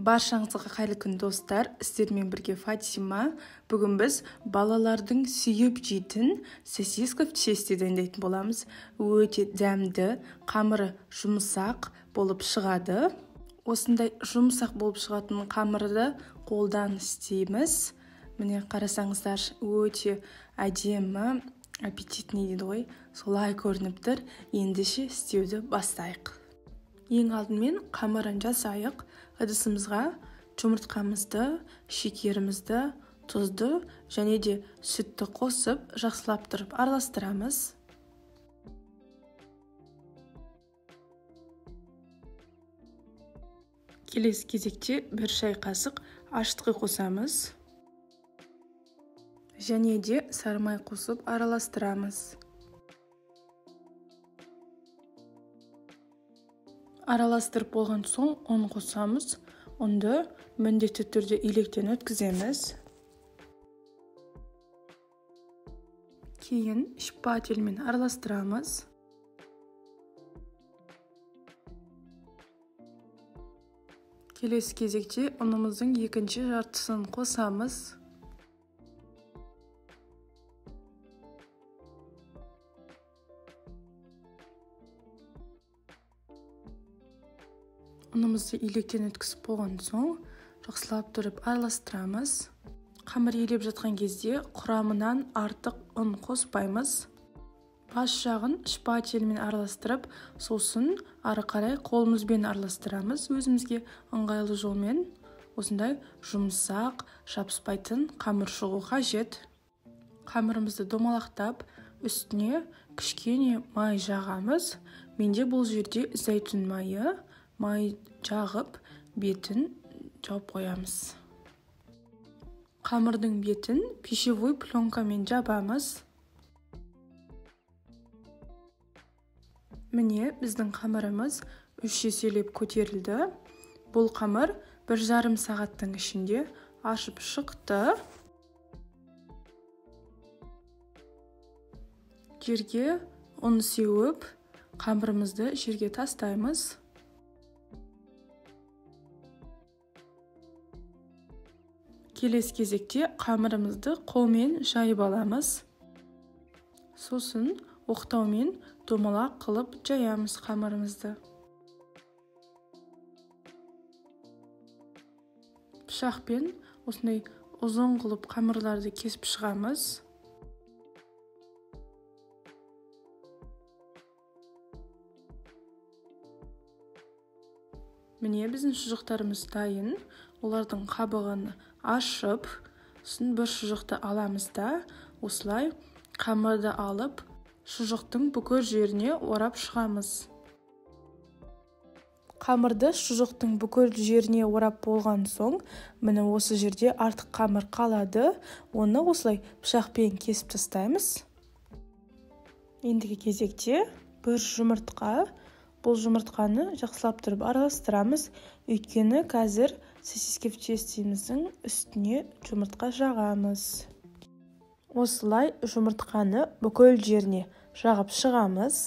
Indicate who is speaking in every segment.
Speaker 1: Баршаңызға қайырлы күн достар, сіздермен бірге Фатима. Бүгін біз балалардың сүйіп жейтін сосиска в тесте дайындайтын боламыз. Өте дәмді, қамыры жұмсақ болып шығады. Осындай жұмсақ болып шығатын қамырды қолдан істейміз. Міне қарасаңыздар, өте әдемі, аппетитный дейді ғой, солай көрініп тұр. Ендеше істеуді бастайық. Ең алдымен қамырын жасайық. Ыдысымызға жұмыртқамызды, шекерімізді, тұзды және де сүтті қосып, жақсылап тұрып араластырамыз. Келесі кезекте 1 шай қасық ашытқы қосамыз. Және де сары май қосып араластырамыз. Араластырып болған соң ұн қосамыз. Ұнды міндетті түрде електен өткіземіз. Кейін шпательмен араластырамыз. Келесі кезекте ұнымыздың екінші жартысын қосамыз. Ұнымызды електен өткізіп болған соң, жақсылап тұрып араластырамыз. Қамыр елеп жатқан кезде құрамынан артық ұн қоспаймыз. Бас жағын шпательмен араластырып, сосын ары қарай қолымызбен араластырамыз. Өзімізге ыңғайлы жолмен осындай жұмсақ, жабыспайтын қамыр шығу қажет. Қамырымызды домалақтап, үстіне кішкене май жағамыз. Менде бұл жерде зәйтүн майы. Май жағып, бетін жауып қоямыз. Қамырдың бетін пищевой пленкамен жабамыз. Міне, біздің қамырымыз 3 еселеп көтерілді. Бұл қамыр 1,5 сағаттың ішінде ашып шықты. Жерге ұн сеуіп, қамырымызды жерге тастаймыз. Келесі кезекте қамырымызды қолмен жайып аламыз. Сосын оқтаумен домалақ қылып жаямыз қамырымызды. Пышақпен осындай ұзын қылып қамырларды кесіп шығамыз. Міне біздің шұжықтарымыз дайын. Олардың қабығын ашып, сосын бір шұжықты аламыз да, осылай қамырды алып, шұжықтың бүкіл жеріне орап шығамыз. Қамырды шұжықтың бүкіл жеріне орап болған соң, міне осы жерде артық қамыр қалады. Оны осылай пышақпен кесіп тастаймыз. Ендігі кезекте бір жұмыртқа. Бұл жұмыртқаны жақсылап тұрып араластырамыз. Өйткені қазір сосиска в тестеміздің үстіне жұмыртқа жағамыз. Осылай жұмыртқаны бүкіл жеріне жағып шығамыз.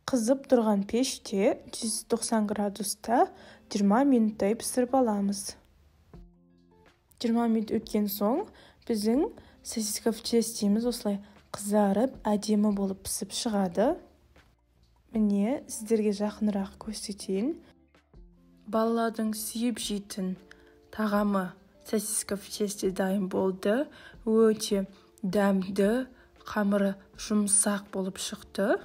Speaker 1: Қызып тұрған пеште 190 градуста 20 минуттай пісіріп аламыз. 20 минут өткен соң біздің сосиска в тестеміз осылай қызарып, әдемі болып пісіп шығады. Міне, сіздерге жақынырақ көрсетейін. Балалардың сүйіп жейтін тағамы сосиска в тесте дайын болды. Өте дәмді, қамыры жұмсақ болып шықты.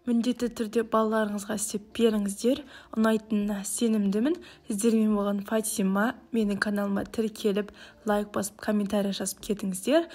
Speaker 1: Міндетті түрде балаларыңызға істеп беріңіздер. Ұнайтынына сенімдімін. Сіздермен болған Фатима. Менің каналыма тіркеліп, лайк басып, комментарий жазып кетіңіздер.